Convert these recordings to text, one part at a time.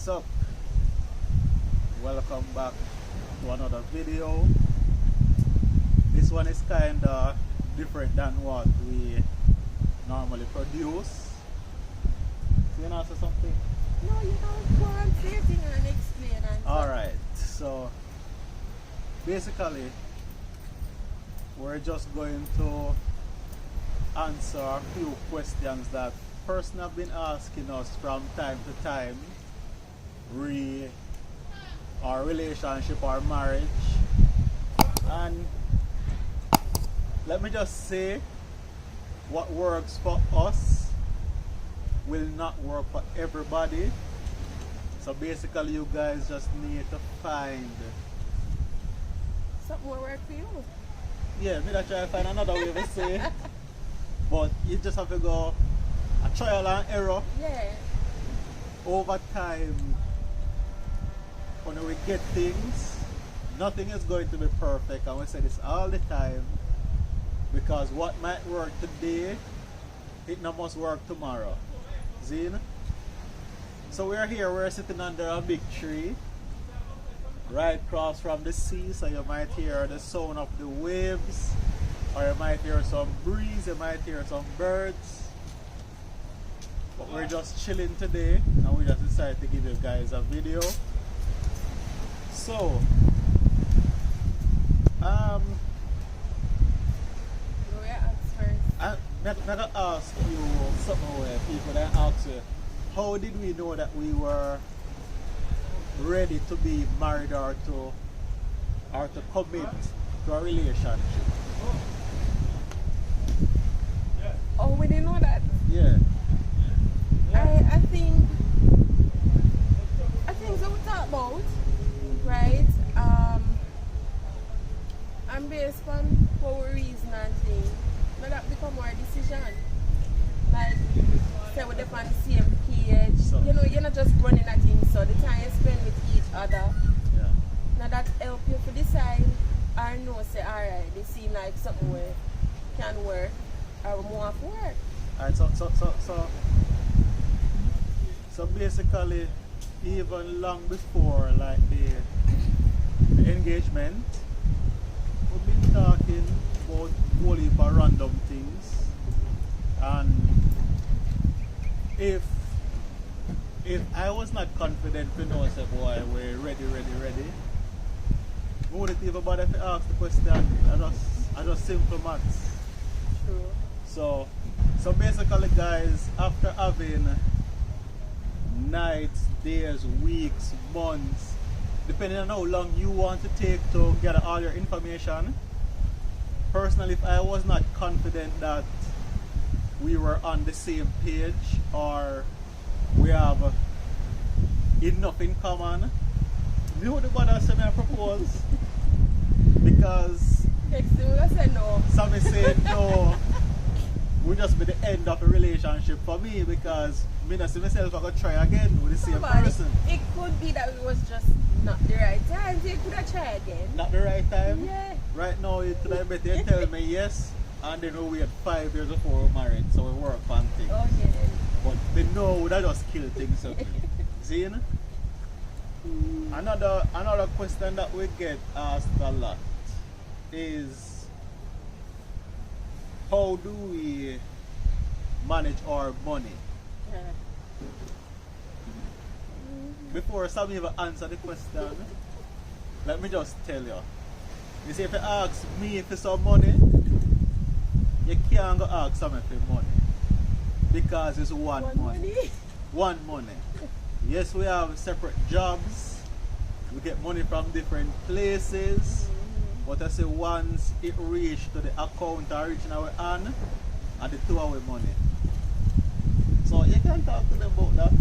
What's up? Welcome back to another video. This one is kinda different than what we normally produce. So you know say something? No, you don't go on saying and explain and Alright, so basically we're just going to answer a few questions that person have been asking us from time to time our relationship or marriage. And let me just say, what works for us will not work for everybody. So basically you guys just need to find something will work for you. yeah, me that try to find another way to say it. But you just have to go a trial and error. Yeah. Over time, when we get things, nothing is going to be perfect, and we say this all the time, because what might work today, it not must work tomorrow. Zine? So we're here, we're sitting under a big tree, right across from the sea, so you might hear the sound of the waves, or you might hear some breeze, you might hear some birds. But we're just chilling today, and we just decided to give you guys a video. So, Go ask first. I'm gonna ask you something where people then ask you, how did we know that we were ready to be married or to commit to a relationship? Oh, we didn't know that. Yeah. I think so we talk about, right? And based on our reason and thing, now that become our decision. Like say we're on the same page. So, you know, you're not just running at things, so the time you spend with each other. yeah. Now that help you to decide or know say alright, they seem like something where can work or more for work. Alright, so basically, even long before like the engagement, we've been talking about whole heap of random things, and if I was not confident to know say boy we're ready, we wouldn't even bother to ask the question. I just simple maths. True. So basically guys, after having nights, days, weeks, months, depending on how long you want to take to gather all your information, personally, if I was not confident that we were on the same page or we have enough in common, me would bother say I propose, because Next thing we say no. some say no would just be the end of a relationship for me, because me not see myself I could try again with the same Somebody, person. it could be that it was just not the right time, so you could have tried again. Not the right time? Yeah. Right now you could have better tell me yes, and then we wait 5 years before we're married, so we work on things. Okay then. But the no would have just kill things up. Zine? Another question that we get asked a lot is, how do we manage our money? Yeah. Before some even answer the question, let me just tell you. You see, if you ask me for some money, you can't go ask someone for money, because it's one money. One money. Yes, we have separate jobs. We get money from different places. But I say once it reach to the account or reach in our hand, and the two our money. So you can talk to them about that.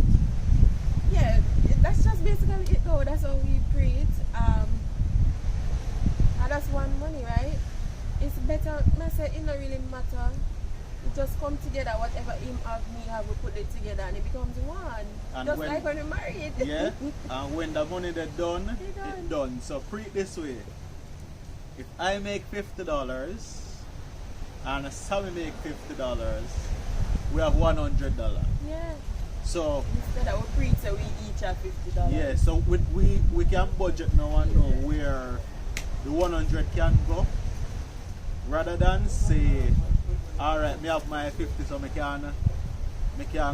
Yeah, that's just basically it though. That's how we preach. And that's one money, right? It's better, I say it don't really matter. We just come together, whatever him have, me have, we put it together and it becomes one. And just when- like when we married. Yeah, and when the money they done, They done. it done. So treat this way. If I make $50 and Sammy make $50, we have $100. Yeah. So Instead of we preach, so we each have $50. yeah, so we can budget now and know where the 100 can go, rather than say, all right, me have my 50, so me can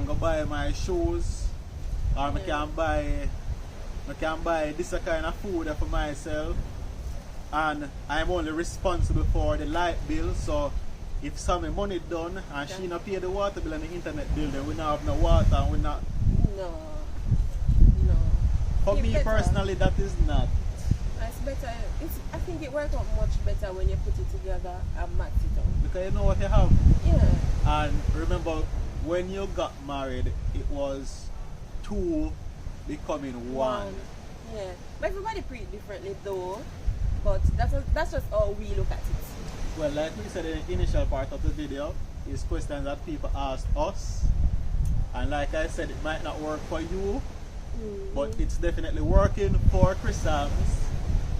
go buy my shoes, or me can buy this kind of food for myself, and I'm only responsible for the light bill. So if some money done and she not pay the water bill and the internet bill, then we not have no water and we not. No. For It's me better. personally, that is not. It's better. I think it works out much better when you put it together and match it up. Because you know what you have. Yeah. And remember, when you got married, it was two becoming one. Yeah. But everybody preach differently though. But that's just how we look at it. Well, like we said in the initial part of the video, is questions that people asked us. And like I said, it might not work for you, but it's definitely working for ChriSamz,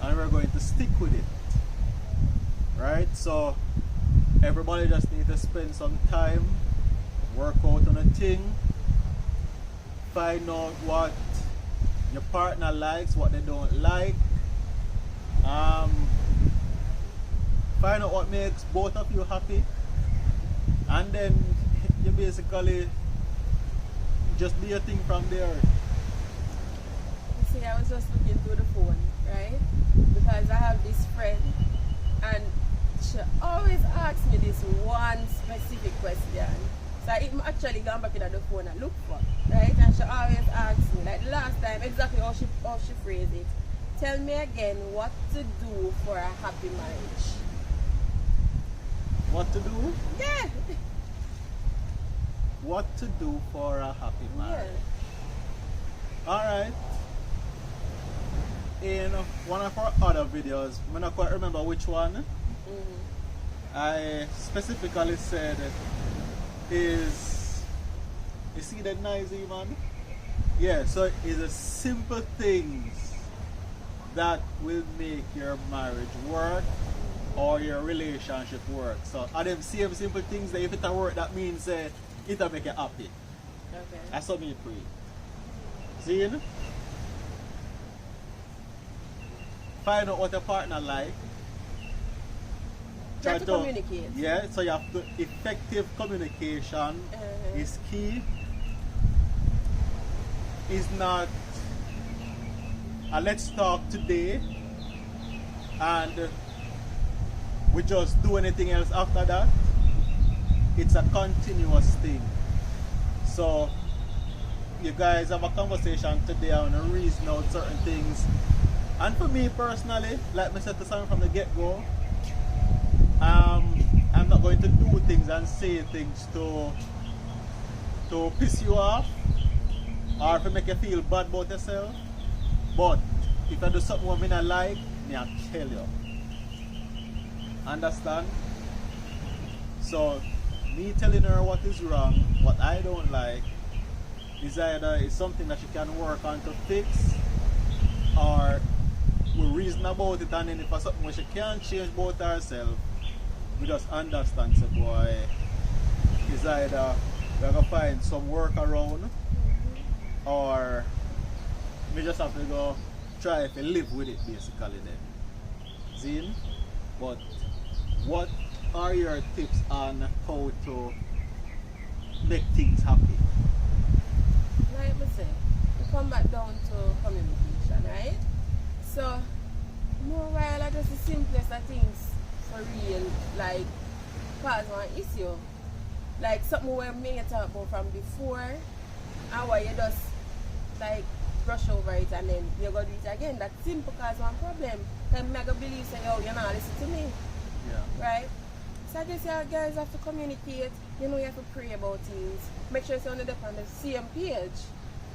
and we're going to stick with it. Right? So everybody just need to spend some time, work out on a thing, find out what your partner likes, what they don't like. Find out what makes both of you happy, and then you basically just do your thing from there. You see, I was just looking through the phone, right? Because I have this friend and she always asks me this one specific question. So I even actually gone back into the phone and look for, right? And she always asks me, like last time, exactly how she phrased it. Tell me again what to do for a happy marriage. What to do? Yeah. What to do for a happy marriage? Alright. In one of our other videos, I don't quite remember which one, I specifically said is, you see that noisy man? Yeah, so it's the simple things that will make your marriage work or your relationship work. So are them same simple things that if it work, that means it'll make you happy. Okay. That's what me pray. See? Find out what your partner like. You have to communicate. Yeah, so you have to, effective communication is key. Is not let's talk today and we just do anything else after that. It's a continuous thing. So you guys have a conversation today and reason out certain things. And for me personally, like I said to someone from the get-go, I'm not going to do things and say things to piss you off or to make you feel bad about yourself. But if I do something what I not like, I'll tell you. Understand? So me telling her what is wrong, what I don't like, is either it's something that she can work on to fix, or we reason about it, and then if it's something where she can't change about herself, we just understand, so boy, it's either we're gonna find some workaround, or we just have to go try to live with it basically then. See? But what are your tips on how to make things happy? Like I said, we come back down to communication, right? So, more while are just the simplest of things for real, like cause one issue. Like something where me talk about from before, and why you just like brush over it and then you go do it again. That's simple cause one problem. Then I go believe say, yo, you're not listening to me. Yeah. Right? So I guess you guys have to communicate, you know, you have to pray about things. Make sure you're on the same page.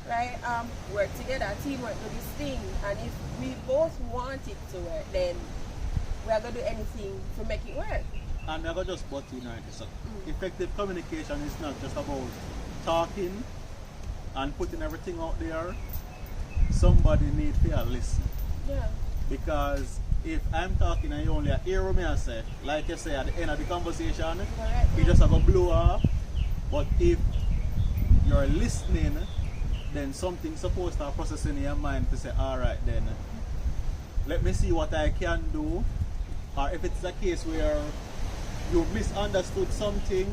Right? Work together, teamwork do this thing. And if we both want it to work, then we are gonna do anything to make it work. And I'm gonna just butt in right. So effective communication is not just about talking and putting everything out there. Somebody needs to listen. Yeah. Because if I'm talking and you only hear what I say, like you say at the end of the conversation, Correct. you just have to blow off. But if you're listening, then something's supposed to process in your mind to say, alright then, let me see what I can do. Or if it's a case where you misunderstood something,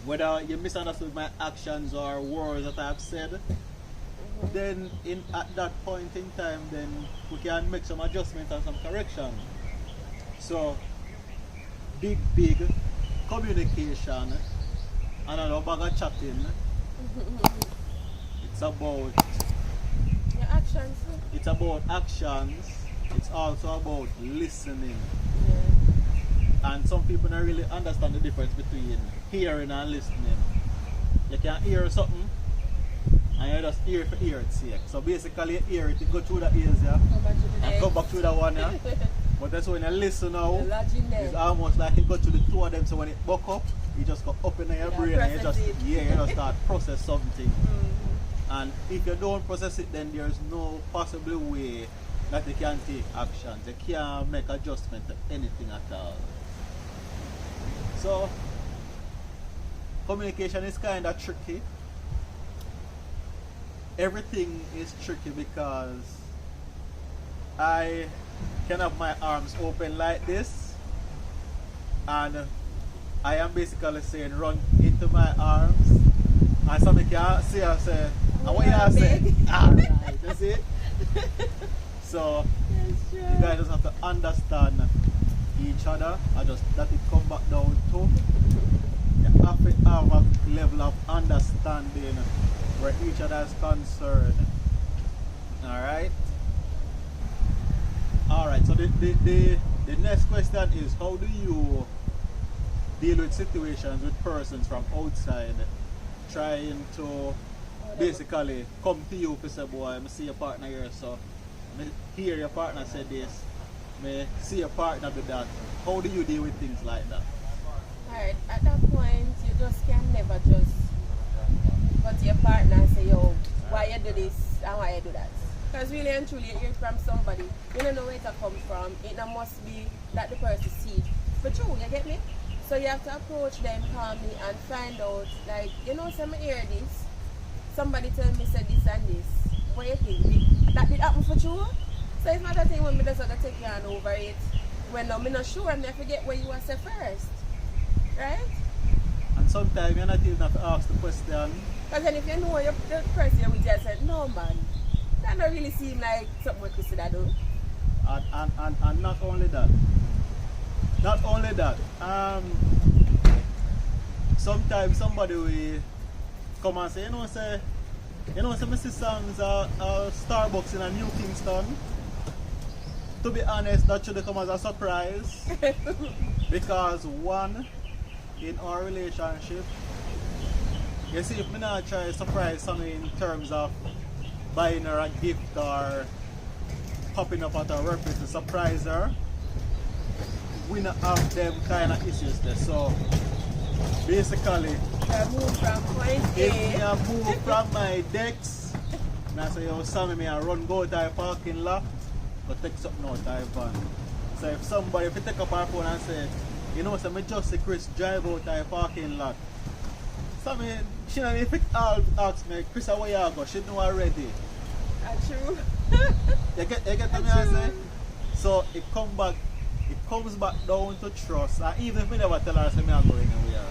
whether you misunderstood my actions or words that I've said, then at that point in time, then we can make some adjustments and some correction. So, big communication and a bag of chatting. It's about your actions. It's about actions. It's also about listening. Yeah. And some people don't really understand the difference between hearing and listening. You can hear something and you just hear for hear its sake. So basically you hear it, go through the ears, yeah, and come back through the one, yeah. But that's when you listen now, it's almost like you go to the two of them, so when it buck up, you just go up in your brain and you just you just start process something. And if you don't process it, then there's no possible way that you can take actions. You can't make adjustment to anything at all. So communication is kind of tricky. Everything is tricky because I can have my arms open like this and I am basically saying run into my arms and somebody can see and say, and what you say? Alright, you see? So you guys just have to understand each other and just let it come back down to you have to have a level of understanding where each other is concerned. Alright? Alright, so the next question is, how do you deal with situations with persons from outside trying to basically come to you to say, boy, I see your partner here, so I hear your partner say this, I see your partner do that. How do you deal with things like that? Alright, at that point, you just can never just go to your partner and say, yo, why you do this and why you do that. Because really and truly, you hear from somebody, you don't know where it come from. It must be that the person sees. But true, you get me? So you have to approach them calmly and find out, like, you know, some hear this, somebody tell me said this and this. What you think? That did happen for you? So it's not a thing when me just have to take your hand over it. When I'm not sure, I forget what you want to say first. Right? And sometimes you're not even have to ask the question. Because then if you know the person you're with, you say, no man, that don't really seem like something we could do. And not only that. Not only that. Sometimes somebody will come and say, you know, some ChriSamz are Starbucks in a New Kingston. To be honest, that should come as a surprise. Because one, in our relationship, you see, if me not try to surprise something in terms of buying her a gift or popping up at her workplace to surprise her, we not have them kind of issues there. So basically, I move from point if A. I move from my decks, I say, yo, Sammy, me I run go to the parking lot, but take something out of the van. So if somebody, if you take up our phone and say, you know, so me just see Chris drive out of the parking lot. Sammy, she don't even ask me, Chris, where you go? She know already. That's true. You get to me and say? So it comes back down to trust. And even if we never tell her, say, me I'm going anywhere.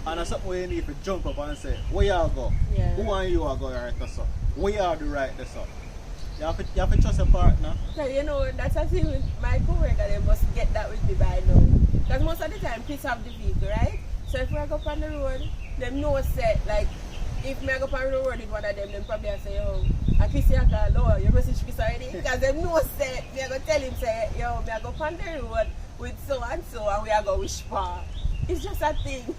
And that's something where you need to jump up and say, where you go? Yeah. Who and you are going right there, so? Where you are the right there, so? You have to trust your partner. So, you know, that's a thing with my co-worker, they must get that with me by now. Because most of the time, kids have the vehicle, right? So if we go up on the road, them know set, like, if me go up on the road with one of them probably say, yo, I kiss you can lower, you message Chris already? Because them know set, me go tell him, say, yo, me go up on the road with so and so, and we are go wish for. It's just a thing.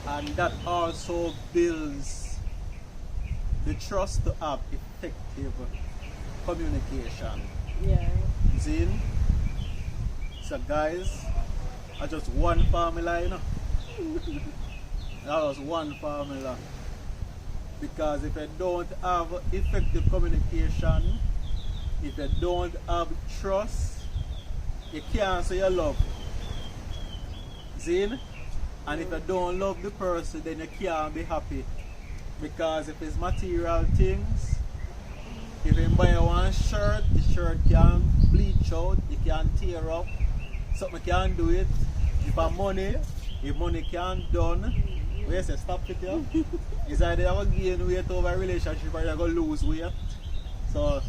And that also builds the trust to have effective communication. Yeah. See? So guys, I just one formula, you know. That was one formula. Because if you don't have effective communication, if you don't have trust, you can't say you love. See? And if you don't love the person, then you can't be happy Because if it's material things, if you buy one shirt, the shirt can bleach out, it can tear up, something can do it. If money can done, where you say stop it here, it's either you're going to gain weight over a relationship or you're going to lose weight. So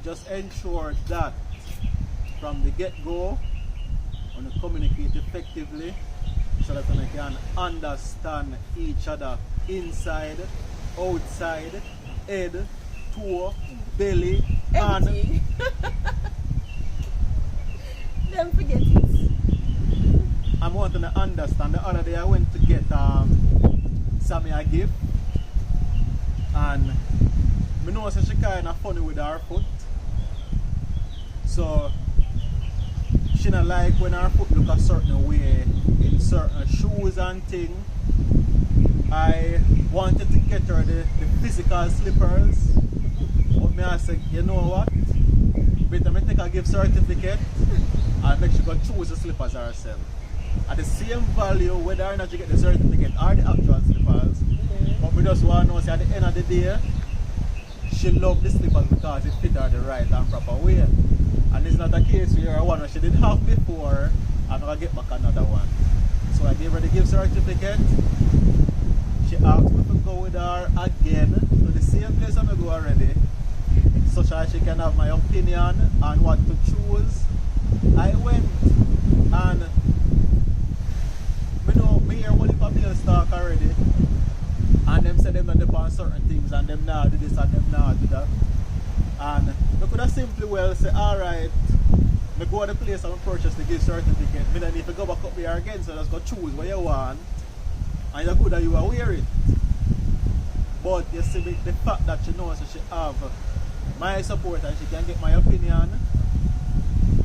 just ensure that from the get-go, when you communicate effectively, so that you can understand each other inside, outside, head, toe, belly, Everything. Don't forget it. I'm wanting to understand. The other day I went to get Sammy a gift, and I know she kind of funny with her foot. So she not like when her foot look a certain way in certain shoes and thing. I wanted to get her the physical slippers, but me I said, you know what? Better me take a gift certificate and make sure she go choose the slippers herself. At the same value, whether or not you get the certificate or the actual slippers, but we just want to know, say at the end of the day, she loved the slippers because it fit her the right and proper way. And it's not a case where one she did have before and I'll get back another one. So I gave her the gift certificate. She asked me to go with her again to the same place I'm going to go already, such that she can have my opinion on what to choose. I went and me hear one of my stock already, and them said them not depend certain things and them now do this and them now do that. And I could have simply well say, alright, I go to the place and purchase the gift certificate. I don't need to go back up there again, so just go choose what you want. And you're good that you are wear it. But you see the fact that she knows that she have my support and she can get my opinion,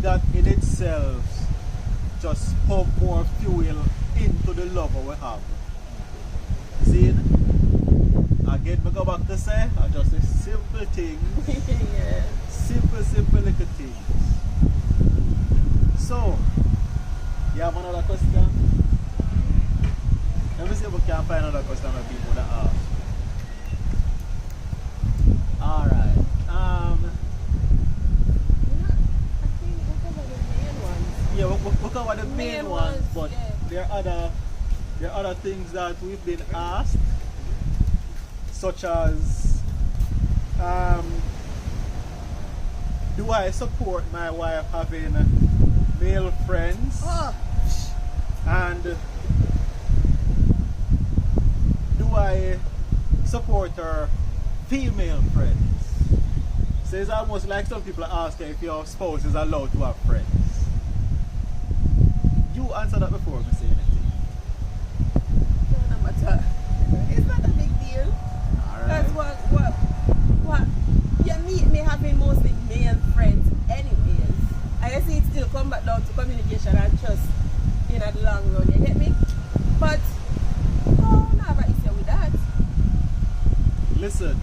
that in itself just pump more fuel into the love we have. See? Again, we go back to say, I just say simple things. Yeah. Simple little things. So, you have another question? Let me see if we can find another question of people that ask. Alright. I think we covered the main ones. Yeah, we cover the main ones, but yeah. there are other things that we've been asked, such as do I support my wife having male friends? Oh. And do I support her female friends? So it's almost like some people ask if your spouse is allowed to have friends. You answered that before me say anything. No matter. It's not a big deal. Alright. That's what you meet me having mostly male friends anyways. I see it still come back down to communication and trust in the long run, you get me? But no, never issue with that. Listen.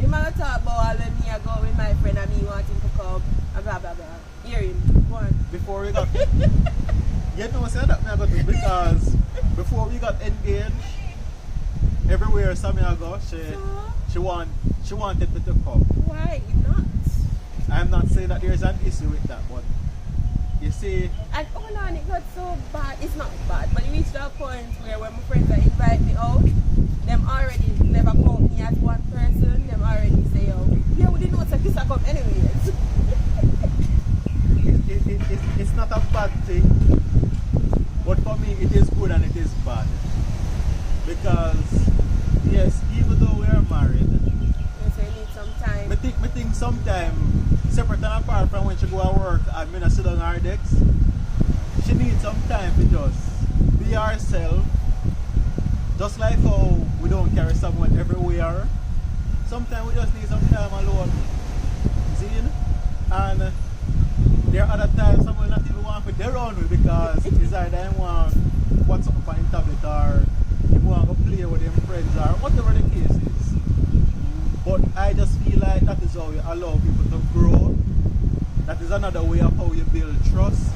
You might talk about all when me I go with my friend and me wanting to come and blah blah blah. Hear him. Go on. Before we got you know say that me I got to, because before we got engaged, everywhere Sammy I go, she wanted me to come. Why not? I'm not saying that there's an issue with that, but you see, And hold on, it got so bad. It's not bad, but it reached a point where when my friends that invite me out, them already never call me as one person. Them already say, oh, yeah, we didn't know that this will come anyways. it's not a bad thing, but for me it is good and it is bad. Because yes, even though we are married, You say you need some time. I think sometime separate and apart from when she go to work and me not sit on her decks, she needs some time to just be herself. Just like how we don't carry someone everywhere, sometimes we just need some time alone. See? And there are other times someone not even want to their own way because it's either they want something on the tablet or they want to play with their friends or whatever the case is. But I just feel like that is how you allow people to grow. That is another way of how you build trust.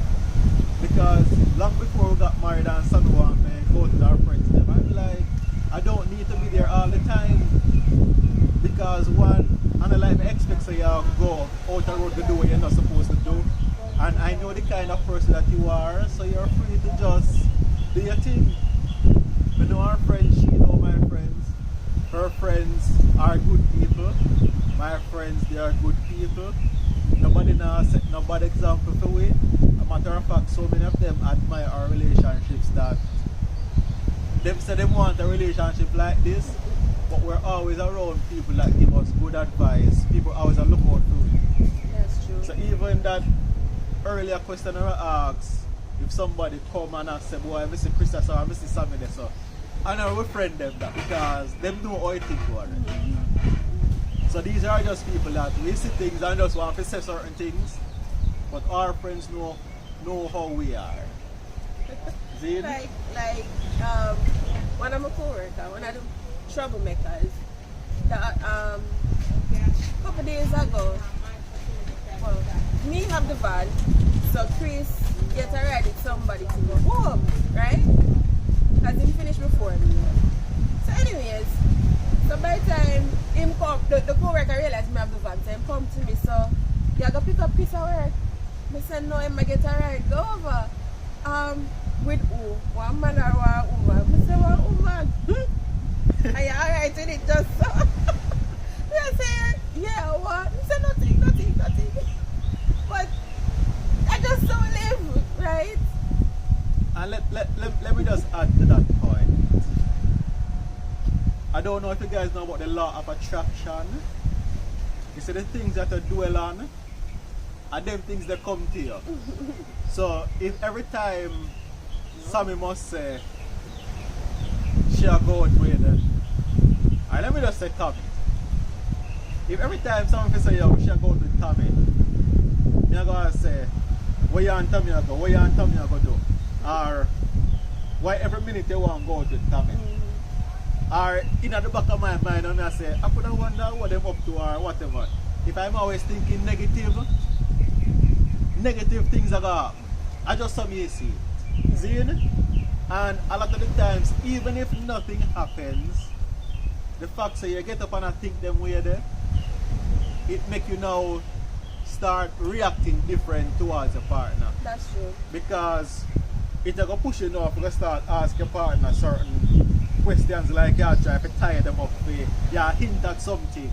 Because long before we got married and Sammy wanted me to go to our friends, them, I'm like, I don't need to be there all the time. Because one, and I like expect so you go out the road to do what you're not supposed to do. And I know the kind of person that you are, so you're free to just do your thing. I know our friends, she know my friends. Her friends are good people. My friends, they are good people. Nobody now set no bad example for we. A matter of fact, so many of them admire our relationships that them say they want a relationship like this, but we're always around people that give us good advice. People always look out for it. That's true. So even that earlier question I asked, if somebody come and say, boy, I miss ChriSamz or I miss Sammy there, so I know we friend them that because them know how I think about it. So these are just people that we see things and just want to say certain things, but our friends know how we are. See? Like one of my co-workers, one of the troublemakers, that a couple days ago, well, me have the van, so Chris get a ride with somebody to go home, right? Because he finished before me. So anyways, so by the time him come, the co-worker realized me have the van, so him come to me, so you go pick up piece of work. I said, no, him get a ride, go over. With who? One man or one woman? I said, one woman. Are you alright with it just so? I said, yeah, what? I said, nothing. But I just don't live, right? And let me just add to that point. I don't know if you guys know about the law of attraction. You see the things that you dwell on, and them things that come to you. So if every time Sammy must say she'll go out with it, and let me just say Tommy. If every time someone say yo she'll go out with Tommy, I'm gonna say, what you and Tommy are go? What you and Tommy are go do? Or why every minute they want to go out with Tommy? Or in the back of my mind, I say, I could have wonder what them up to or whatever. If I'm always thinking negative things are going to happen. I just saw me see it. See it? And a lot of the times, even if nothing happens, the fact that you get up and I think them way there, it make you now start reacting different towards your partner. That's true. Because it's going to push you now to start asking your partner certain questions like you try to tie them up for you hint at something.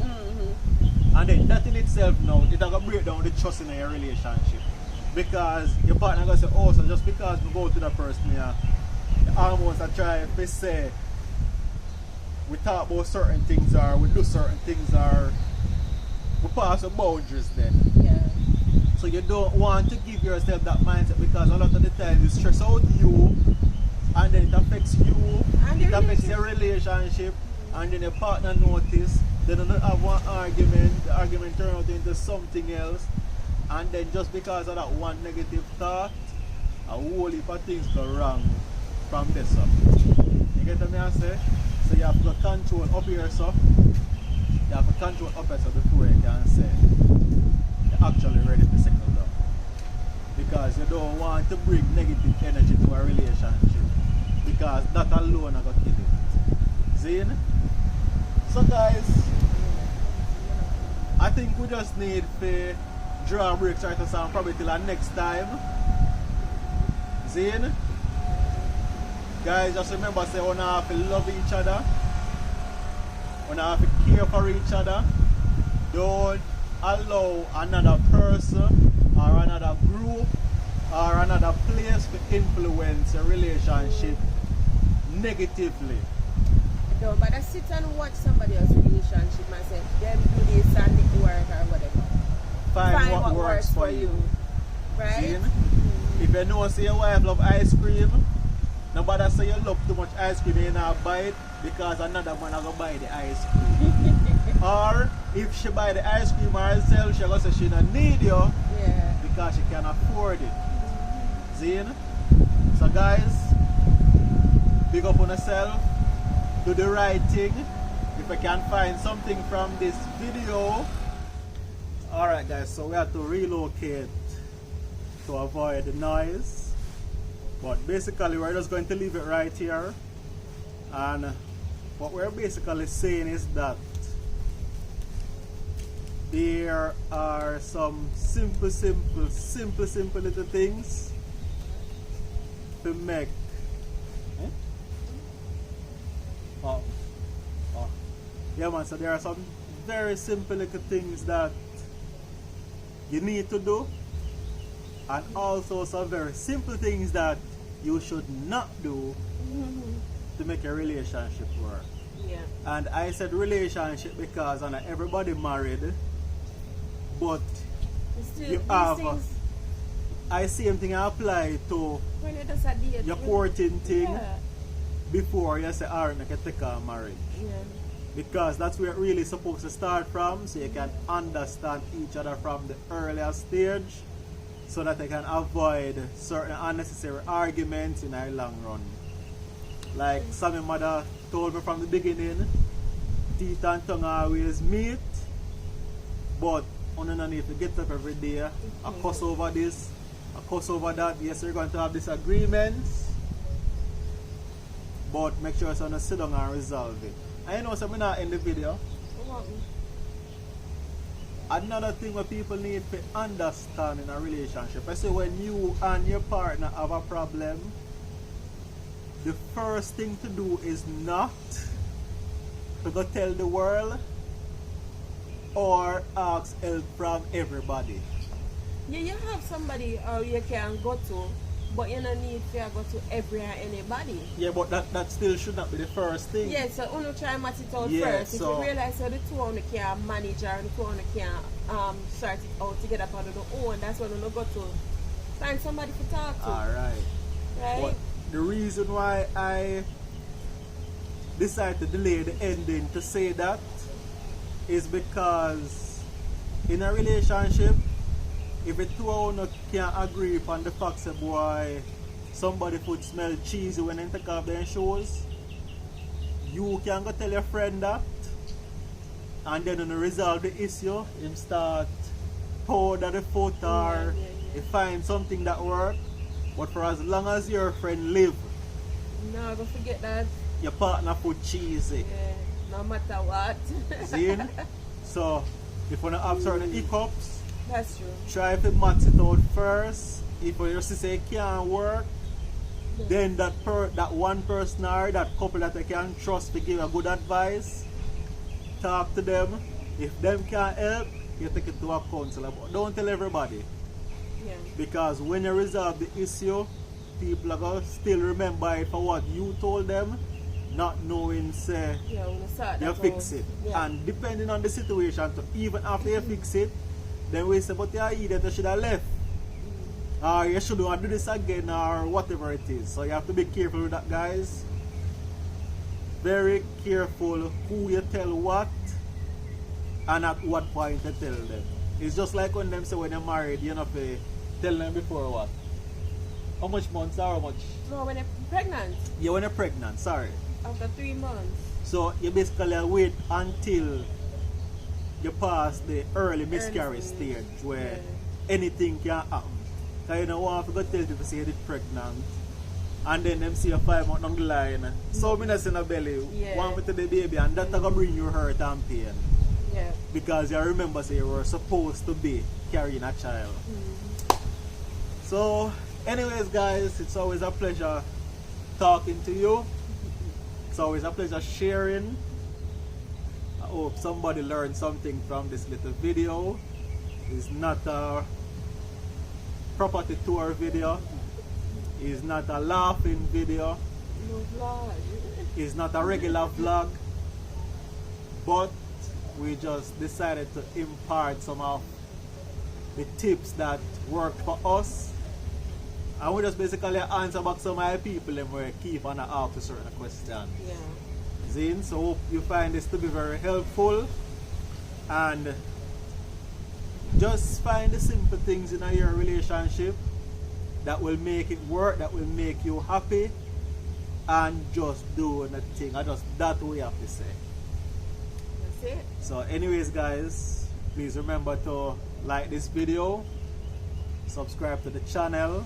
And then that in itself now, it's going to break down the trust in your relationship. Because your partner going to say, oh, so just because we go to the person here, almost I try to say, we talk about certain things or we do certain things or we pass the boundaries then. Yeah. So you don't want to give yourself that mindset because a lot of the time it stress out you and then it affects you, and it affects your relationship and then your partner notice, then you don't have one argument, the argument turn out into something else and then just because of that one negative thought, a whole heap of things go wrong from this up. You get what I say? So you have to control up yourself. You have to control up yourself before you can say you're actually ready to settle down. Because you don't want to bring negative energy to a relationship. Because that alone is going to kill it. See? So guys, I think we just need to draw breaks right now probably till our next time. See? Guys, just remember say we have to love each other. We have to care for each other. Don't allow another person or another group or another place to influence your relationship negatively. Don't bother sit and watch somebody else's relationship and say, them do this and it work or whatever. Find what works for you. Right? See? If you know say your wife love ice cream, nobody say you love too much ice cream and not buy it because another man is going to buy the ice cream. Or if she buy the ice cream herself, she going to say she don't need you because she can afford it. See? So guys, big up on yourself, do the right thing. If I can find something from this video. Alright guys, so we have to relocate to avoid the noise. But basically we're just going to leave it right here and what we're basically saying is that there are some simple little things to make. Oh. Yeah, man, so there are some very simple little things that you need to do, and also some very simple things that you should not do to make a relationship work. Yeah. And I said relationship because not everybody married, but Still, you these have things, I same thing apply to when you just a date, your courting thing Yeah. before you say, alright, make a take a marriage. Yeah. Because that's where it really supposed to start from, so you can understand each other from the earlier stage, so that you can avoid certain unnecessary arguments in the long run. Like Sammy's mother told me from the beginning, teeth and tongue always meet, but you don't need to get up every day, a cuss over this, a cuss over that. Yes, you're going to have disagreements, but make sure you sit down and resolve it. I know some not in the video. Another thing what people need to understand in a relationship, I say when you and your partner have a problem, the first thing to do is not to go tell the world or ask help from everybody. Yeah, you have somebody you can go to, but you don't need to go to every and anybody. Yeah, but that still should not be the first thing. Yeah, so you try and match it out Yeah, first. so- If you realize that the two of you can manage and the two of you can sort it out together on their own, that's when you go to find somebody to talk to. Alright. Right? But the reason why I decided to delay the ending to say that is because in a relationship, if the two of you can't agree upon the fact that boy, somebody food smell cheesy when they take off their shoes, you can go tell your friend that, and then when you resolve the issue, him start powder the foot or you find something that works. But for as long as your friend live, No, don't forget that. your partner food cheesy. Yeah, no matter what. See? So if you have certain hiccups, That's true. try to match it out first. If you just say it can't work, then that one person or that couple that you can trust to give a good advice, talk to them. If them can't help, you take it to a counselor. But don't tell everybody. Yeah. Because when you resolve the issue, people are going to still remember it for what you told them, not knowing say Yeah, when you sort you that fix out. it. Yeah. And depending on the situation, to even after you fix it, then we say, but you're an idiot, you should have left. Or you should not do this again, or whatever it is. So you have to be careful with that, guys. Very careful who you tell what, and at what point you tell them. It's just like when them say when you're married, you know, tell them before what? How much months or how much? No, when you're pregnant, Yeah, when you're pregnant, sorry. after 3 months. So you basically wait until you pass the early miscarriage stage, stage where yeah. anything can happen. Because you don't want to go tell people say you're pregnant and then them see you 5 months down the line. So me not in a belly, Yeah. want me to the baby, and that's going to bring you hurt and pain. Yeah. Because you remember say you were supposed to be carrying a child. So anyways guys, it's always a pleasure talking to you. It's always a pleasure sharing. I hope somebody learned something from this little video. It's not a property tour video. It's not a laughing video. No vlog. It's not a regular vlog. But we just decided to impart some of the tips that worked for us. And we just basically answer back some of the people and we keep on ask a certain question. Yeah. Zin, so hope you find this to be very helpful, and just find the simple things in your relationship that will make it work, that will make you happy, and just do the thing. I just that we have to say. That's it. So anyways guys, please remember to like this video, subscribe to the channel,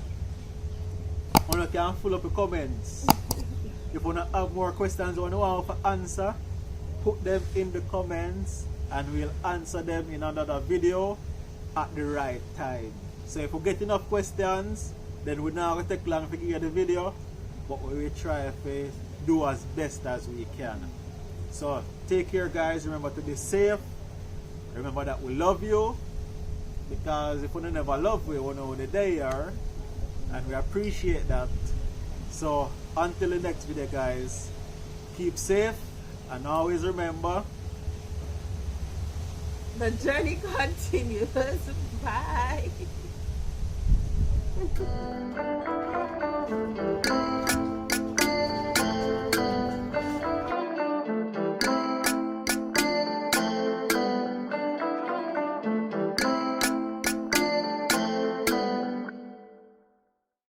and you can follow up the comments If you have more questions you want to answer, put them in the comments and we'll answer them in another video at the right time. So if we get enough questions, then we're not going to take long to give you the video, but we will try to do as best as we can. So take care guys, remember to be safe, remember that we love you, because if we never love you, we know the day are, and we appreciate that. So until the next video guys, keep safe and always remember, the journey continues. Bye.